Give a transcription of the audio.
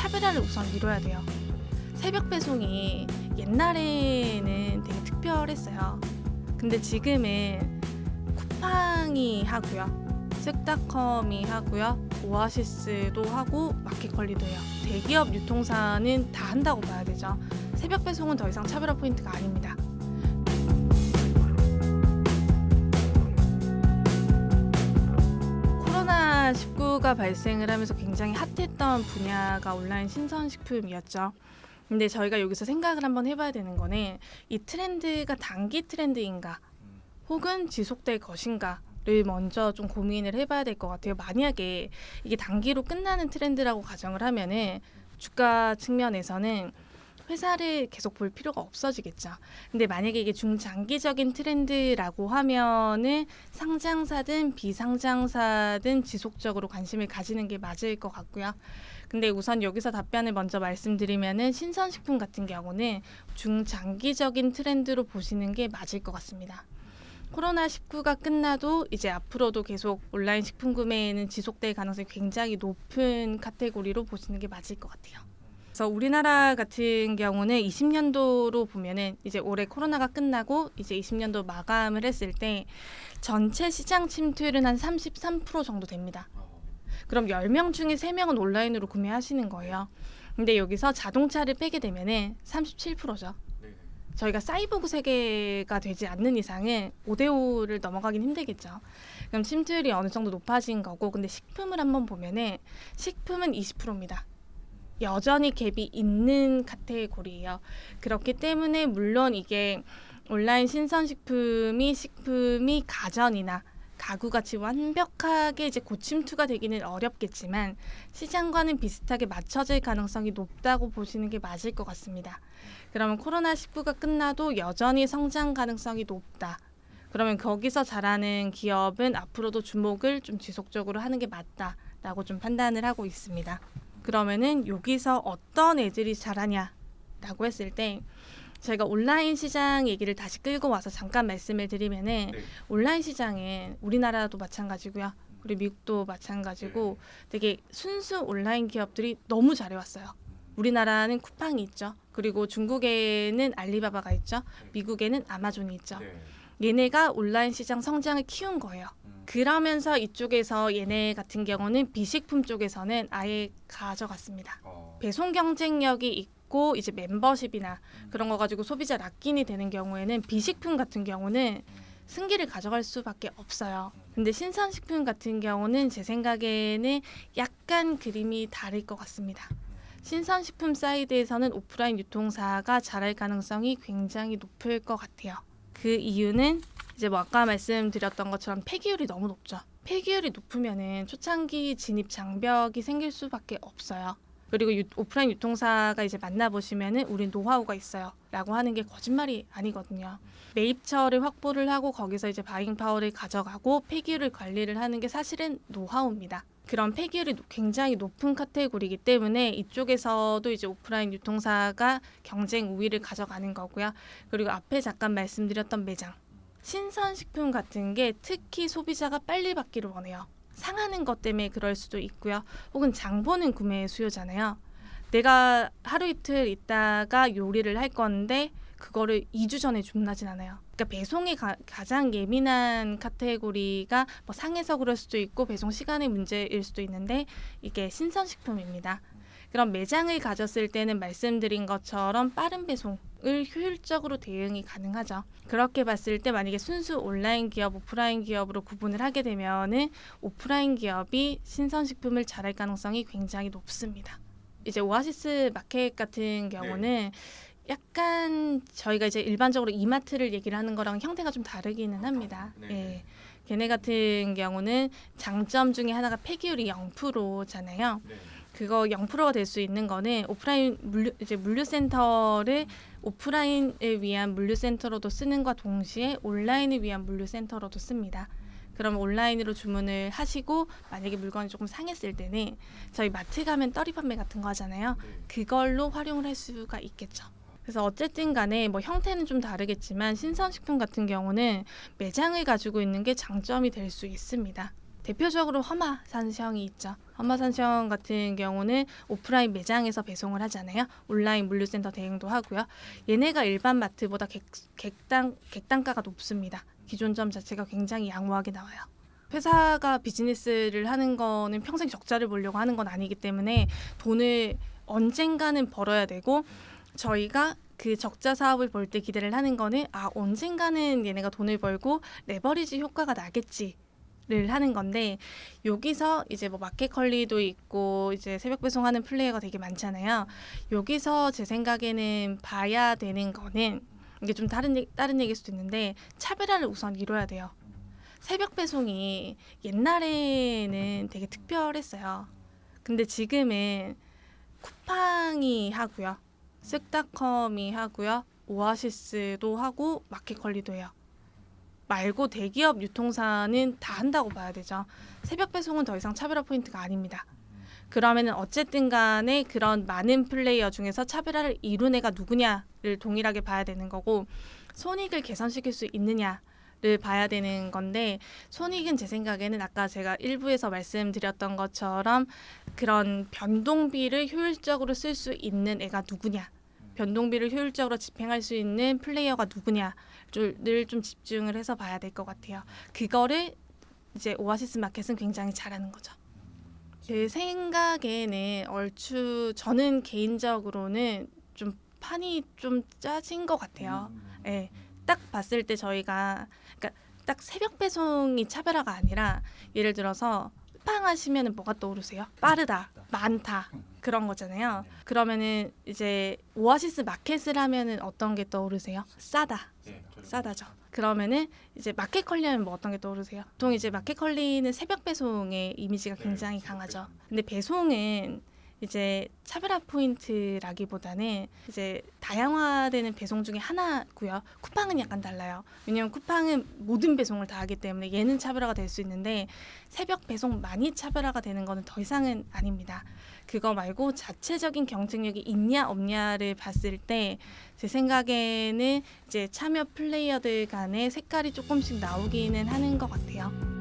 차별화를 우선 이뤄야 돼요. 새벽 배송이 옛날에는 되게 특별했어요. 근데 지금은 쿠팡이 하고요, 쓱닷컴이 하고요, 오아시스도 하고 마켓컬리도 해요. 대기업 유통사는 다 한다고 봐야 되죠. 새벽 배송은 더 이상 차별화 포인트가 아닙니다. 코로나19가 발생을 하면서 굉장히 핫했던 분야가 온라인 신선식품이었죠. 근데 저희가 여기서 생각을 한번 해봐야 되는 거는 이 트렌드가 단기 트렌드인가 혹은 지속될 것인가를 먼저 좀 고민을 해봐야 될 것 같아요. 만약에 이게 단기로 끝나는 트렌드라고 가정을 하면은 주가 측면에서는 회사를 계속 볼 필요가 없어지겠죠. 근데 만약에 이게 중장기적인 트렌드라고 하면은 상장사든 비상장사든 지속적으로 관심을 가지는 게 맞을 것 같고요. 근데 우선 여기서 답변을 먼저 말씀드리면은 신선식품 같은 경우는 중장기적인 트렌드로 보시는 게 맞을 것 같습니다. 코로나19가 끝나도 이제 앞으로도 계속 온라인 식품 구매에는 지속될 가능성이 굉장히 높은 카테고리로 보시는 게 맞을 것 같아요. 그래서 우리나라 같은 경우는 20년도로 보면은 이제 올해 코로나가 끝나고 이제 20년도 마감을 했을 때 전체 시장 침투율은 한 33% 정도 됩니다. 그럼 10명 중에 3명은 온라인으로 구매하시는 거예요. 근데 여기서 자동차를 빼게 되면은 37%죠. 저희가 사이보그 세계가 되지 않는 이상은 5대5를 넘어가긴 힘들겠죠. 그럼 침투율이 어느 정도 높아진 거고, 근데 식품을 한번 보면은 식품은 20%입니다. 여전히 갭이 있는 카테고리예요. 그렇기 때문에 물론 이게 온라인 신선식품이 가전이나 가구같이 완벽하게 이제 고침투가 되기는 어렵겠지만 시장과는 비슷하게 맞춰질 가능성이 높다고 보시는 게 맞을 것 같습니다. 그러면 코로나19가 끝나도 여전히 성장 가능성이 높다. 그러면 거기서 자라는 기업은 앞으로도 주목을 좀 지속적으로 하는 게 맞다라고 좀 판단을 하고 있습니다. 그러면은 여기서 어떤 애들이 잘하냐라고 했을 때 저희가 온라인 시장 얘기를 다시 끌고 와서 잠깐 말씀을 드리면은 온라인 시장은 우리나라도 마찬가지고요. 그리고 미국도 마찬가지고 되게 순수 온라인 기업들이 너무 잘해왔어요. 우리나라는 쿠팡이 있죠. 그리고 중국에는 알리바바가 있죠. 미국에는 아마존이 있죠. 얘네가 온라인 시장 성장을 키운 거예요. 그러면서 이쪽에서 얘네 같은 경우는 비식품 쪽에서는 아예 가져갔습니다. 배송 경쟁력이 있고 이제 멤버십이나 그런 거 가지고 소비자 락인이 되는 경우에는 비식품 같은 경우는 승기를 가져갈 수밖에 없어요. 근데 신선식품 같은 경우는 제 생각에는 약간 그림이 다를 것 같습니다. 신선식품 사이드에서는 오프라인 유통사가 잘할 가능성이 굉장히 높을 것 같아요. 그 이유는 이제 뭐 아까 말씀드렸던 것처럼 폐기율이 너무 높죠. 폐기율이 높으면은 초창기 진입 장벽이 생길 수밖에 없어요. 그리고 오프라인 유통사가 이제 만나보시면은 우린 노하우가 있어요 라고 하는 게 거짓말이 아니거든요. 매입처를 확보를 하고 거기서 이제 바잉 파워를 가져가고 폐기율을 관리를 하는 게 사실은 노하우입니다. 그런 폐기율이 굉장히 높은 카테고리이기 때문에 이쪽에서도 이제 오프라인 유통사가 경쟁 우위를 가져가는 거고요. 그리고 앞에 잠깐 말씀드렸던 매장. 신선식품 같은 게 특히 소비자가 빨리 받기를 원해요. 상하는 것 때문에 그럴 수도 있고요. 혹은 장보는 구매 수요잖아요. 내가 하루 이틀 있다가 요리를 할 건데 그거를 2주 전에 주문하진 않아요. 그러니까 배송이 가장 예민한 카테고리가 뭐 상해서 그럴 수도 있고 배송 시간의 문제일 수도 있는데 이게 신선식품입니다. 그럼 매장을 가졌을 때는 말씀드린 것처럼 빠른 배송을 효율적으로 대응이 가능하죠. 그렇게 봤을 때 만약에 순수 온라인 기업, 오프라인 기업으로 구분을 하게 되면은 오프라인 기업이 신선식품을 잘할 가능성이 굉장히 높습니다. 이제 오아시스 마켓 같은 경우는 약간 저희가 이제 일반적으로 이마트를 얘기를 하는 거랑 형태가 좀 다르기는 합니다. 예. 걔네 같은 경우는 장점 중에 하나가 폐기율이 0%잖아요. 그거 0%가 될 수 있는 거는 오프라인 물류센터를 오프라인을 위한 물류센터로도 쓰는 과 동시에 온라인을 위한 물류센터로도 씁니다. 그럼 온라인으로 주문을 하시고 만약에 물건이 조금 상했을 때는 저희 마트 가면 떨이 판매 같은 거 하잖아요. 그걸로 활용을 할 수가 있겠죠. 그래서 어쨌든 간에 뭐 형태는 좀 다르겠지만 신선식품 같은 경우는 매장을 가지고 있는 게 장점이 될 수 있습니다. 대표적으로 험마산성이 있죠. 험마산성 같은 경우는 오프라인 매장에서 배송을 하잖아요. 온라인 물류센터 대행도 하고요. 얘네가 일반 마트보다 객단가가 높습니다. 기존점 자체가 굉장히 양호하게 나와요. 회사가 비즈니스를 하는 거는 평생 적자를 보려고 하는 건 아니기 때문에 돈을 언젠가는 벌어야 되고, 저희가 그 적자 사업을 볼 때 기대를 하는 거는 언젠가는 얘네가 돈을 벌고 레버리지 효과가 나겠지 를 하는 건데, 여기서 이제 뭐 마켓컬리도 있고 이제 새벽 배송하는 플레이어가 되게 많잖아요. 여기서 제 생각에는 봐야 되는 거는, 이게 좀 다른 얘기일 수도 있는데, 차별화를 우선 이뤄야 돼요. 새벽 배송이 옛날에는 되게 특별했어요. 근데 지금은 쿠팡이 하고요, 쓱닷컴이 하고요, 오아시스도 하고 마켓컬리도 해요. 말고 대기업 유통사는 다 한다고 봐야 되죠. 새벽 배송은 더 이상 차별화 포인트가 아닙니다. 그러면은 어쨌든 간에 그런 많은 플레이어 중에서 차별화를 이룬 애가 누구냐를 동일하게 봐야 되는 거고, 손익을 개선시킬 수 있느냐를 봐야 되는 건데, 손익은 제 생각에는 아까 제가 일부에서 말씀드렸던 것처럼 그런 변동비를 효율적으로 쓸 수 있는 애가 누구냐, 변동비를 효율적으로 집행할 수 있는 플레이어가 누구냐를 좀 집중을 해서 봐야 될 것 같아요. 그거를 이제 오아시스 마켓은 굉장히 잘하는 거죠. 제 생각에는 저는 개인적으로는 좀 판이 좀 짜진 것 같아요. 네, 딱 봤을 때 저희가, 그러니까 딱 새벽 배송이 차별화가 아니라, 예를 들어서 쿠팡 하시면 뭐가 떠오르세요? 빠르다, 많다, 그런 거잖아요. 그러면은 이제 오아시스 마켓을 하면은 어떤 게 떠오르세요? 싸다. 싸다죠. 그러면은 이제 마켓컬리 하면 뭐 어떤 게 떠오르세요? 보통 이제 마켓컬리는 새벽 배송의 이미지가 굉장히 강하죠. 근데 배송은 이제 차별화 포인트라기보다는 이제 다양화되는 배송 중에 하나고요. 쿠팡은 약간 달라요. 왜냐하면 쿠팡은 모든 배송을 다 하기 때문에 얘는 차별화가 될 수 있는데, 새벽 배송 많이 차별화가 되는 거는 더 이상은 아닙니다. 그거 말고 자체적인 경쟁력이 있냐 없냐를 봤을 때 제 생각에는 이제 참여 플레이어들 간의 색깔이 조금씩 나오기는 하는 것 같아요.